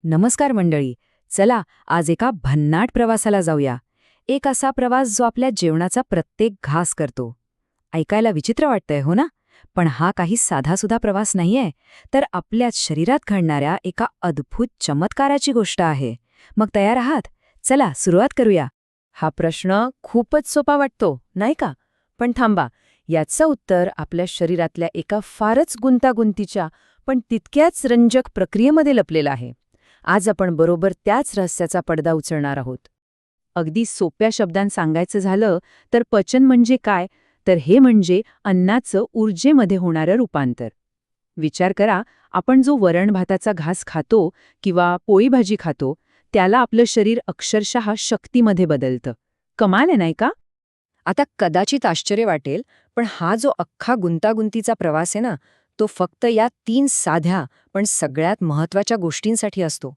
नमस्कार मंडळी. चला आज एका भन्नाट प्रवासाला जाऊया. एक असा प्रवास जो आपल्या जेवणाचा प्रत्येक घास करतो. ऐकायला विचित्र वाटतंय हो ना, पण हा काही साधासुधा प्रवास नाहीये, तर आपल्याच शरीरात घडणाऱ्या एका अद्भुत चमत्काराची गोष्ट आहे. मग तयार आहात? चला सुरुवात करूया. हा प्रश्न खूपच सोपा वाटतो नाही का, पण थांबा, याचं उत्तर आपल्या शरीरातल्या एका फारच गुंतागुंतीच्या पण तितक्याच रंजक प्रक्रियेमध्ये लपलेलं आहे. आज आपण बरोबर त्याच रहस्याचा पडदा उचलणार आहोत. अगदी सोप्या शब्दांत सांगायचं झालं तर पचन म्हणजे काय, तर हे म्हणजे अन्नाचं ऊर्जेमध्ये होणारं रूपांतर. विचार करा, आपण जो वरण भाताचा घास खातो किंवा पोळी भाजी खातो, त्याला आपलं शरीर अक्षरशः शक्तीमध्ये बदलतं. कमाल आहे नाही का? आता कदाचित आश्चर्य वाटेल, पण हा जो अख्खा गुंतागुंतीचा प्रवास आहे ना, तो फक्त या 3 साध्या पण सगळ्यात महत्त्वाच्या गोष्टींसाठी असतो.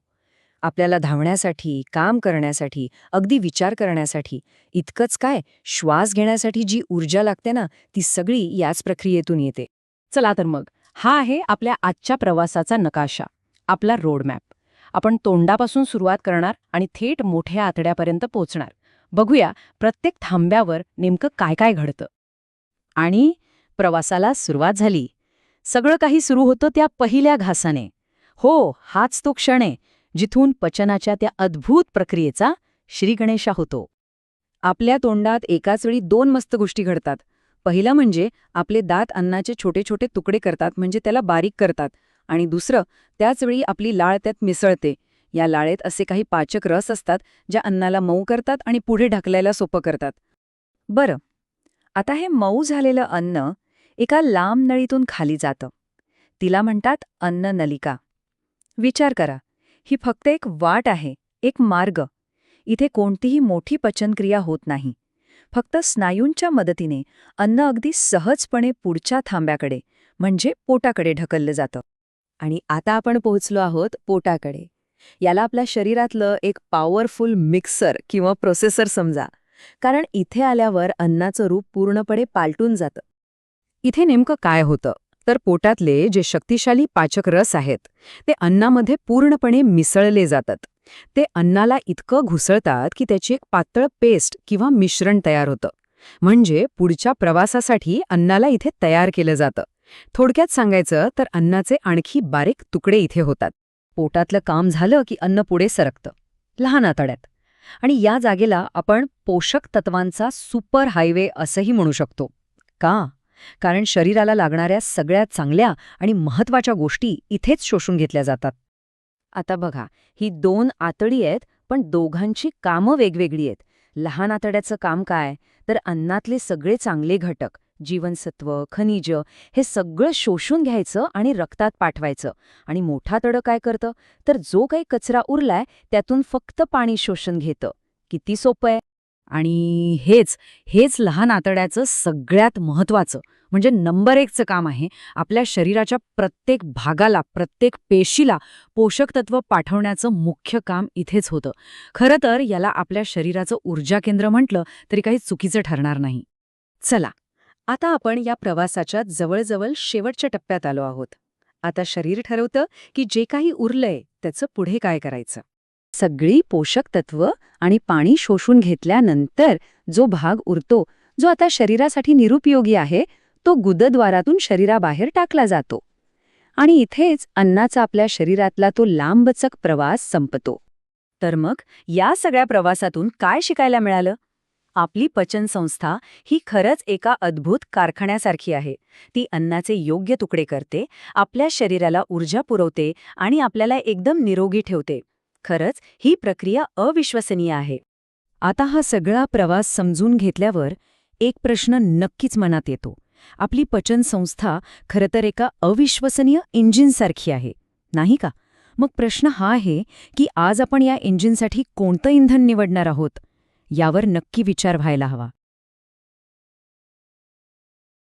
आपल्याला धावण्यासाठी, काम करण्यासाठी, अगदी विचार करण्यासाठी, इतकंच काय, श्वास घेण्यासाठी जी ऊर्जा लागते ना, ती सगळी याच प्रक्रियेतून येते. चला तर मग, हा आहे आपल्या आजच्या प्रवासाचा नकाशा, आपला रोडमॅप. आपण तोंडापासून सुरुवात करणार आणि थेट मोठ्या आतड्यापर्यंत पोहोचणार. बघूया प्रत्येक थांब्यावर नेमकं काय काय घडतं. आणि प्रवासाला सुरुवात झाली. सगळं काही सुरू होतं त्या पहिल्या घासाने. हो, हाच तो क्षण आहे जिथून पचनाच्या त्या अद्भुत प्रक्रियेचा श्रीगणेशा होतो. आपल्या तोंडात एकाच वेळी 2 मस्त गोष्टी घडतात. पहिलं म्हणजे आपले दात अन्नाचे छोटे छोटे तुकडे करतात, म्हणजे त्याला बारीक करतात. आणि दुसरं, त्याच वेळी आपली लाळ त्यात मिसळते. या लाळेत असे काही पाचक रस असतात ज्या अन्नाला मऊ करतात आणि पुढे ढकलायला सोपं करतात. बरं, आता हे मऊ झालेलं अन्न एका लांब नळीतून खाली जातं. तिला म्हणतात अन्ननलिका. विचार करा, ही फक्त एक वाट आहे, एक मार्ग. इथे कोणतीही मोठी पचनक्रिया होत नाही. फक्त स्नायूंच्या मदतीने अन्न अगदी सहजपणे पुढच्या थांब्याकडे, म्हणजे पोटाकडे ढकललं जातं. आणि आता आपण पोहोचलो आहोत पोटाकडे. याला आपल्या शरीरातलं एक पॉवरफुल मिक्सर किंवा प्रोसेसर समजा. कारण इथे आल्यावर अन्नाचं रूप पूर्णपणे पालटून जातं. इथे नेमकं काय होतं, तर पोटातले जे शक्तिशाली पाचक रस आहेत, ते अन्नामध्ये पूर्णपणे मिसळले जातात. ते अन्नाला इतकं घुसळतात की त्याची एक पातळ पेस्ट किंवा मिश्रण तयार होतं. म्हणजे पुढच्या प्रवासासाठी अन्नाला इथे तयार केलं जातं. थोडक्यात सांगायचं तर अन्नाचे आणखी बारीक तुकडे इथे होतात. पोटातलं काम झालं की अन्न पुढे सरकतं, लहान आतड्यात. आणि या जागेला आपण पोषक तत्वांचा सुपर हायवे असंही म्हणू शकतो. का? कारण शरीराला लागणाऱ्या सगळ्यात चांगल्या आणि महत्त्वाच्या गोष्टी इथेच शोषून घेतल्या जातात. आता बघा, ही 2 आतडी आहेत, पण दोघांची कामं वेगवेगळी आहेत. लहान आतड्याचं काम काय, तर अन्नातले सगळे चांगले घटक, जीवनसत्व, खनिज, हे सगळं शोषून घ्यायचं आणि रक्तात पाठवायचं. आणि मोठं आतडं काय करतं, तर जो काही कचरा उरलाय त्यातून फक्त पाणी शोषण घेतं. किती सोपं आहे. आणि हेच हेच लहान आतड्याचं सगळ्यात महत्त्वाचं, म्हणजे नंबर 1चं काम आहे. आपल्या शरीराच्या प्रत्येक भागाला, प्रत्येक पेशीला पोषक तत्व पाठवण्याचं मुख्य काम इथेच होतं. खरं तर याला आपल्या शरीराचं ऊर्जा केंद्र म्हटलं तरी काही चुकीचं ठरणार नाही. चला, आता आपण या प्रवासाच्या जवळजवळ शेवटच्या टप्प्यात आलो आहोत. आता शरीर ठरवतं की जे काही उरलंय त्याचं पुढे काय करायचं. सगळी पोषक तत्व आणि पाणी शोषून घेतल्यानंतर जो भाग उरतो, जो आता शरीरासाठी निरुपयोगी आहे, तो गुदद्वारातून शरीराबाहेर टाकला जातो. आणि इथेच अन्नाचा आपल्या शरीरातला तो लांबचक प्रवास संपतो. तर मग या सगळ्या प्रवासातून काय शिकायला मिळालं? आपली पचनसंस्था ही खरंच एका अद्भुत कारखान्यासारखी आहे. ती अन्नाचे योग्य तुकडे करते, आपल्या शरीराला ऊर्जा पुरवते आणि आपल्याला एकदम निरोगी ठेवते. खरंच ही प्रक्रिया अविश्वसनीय आहे. आता हा सगळा प्रवास समजून घेतल्यावर एक प्रश्न नक्कीच मनात येतो. आपली पचनसंस्था खरं तर एका अविश्वसनीय इंजिनसारखी आहे, नाही का? मग प्रश्न हा आहे की आज आपण या इंजिनसाठी कोणतं इंधन निवडणार आहोत? यावर नक्की विचार व्हायला हवा.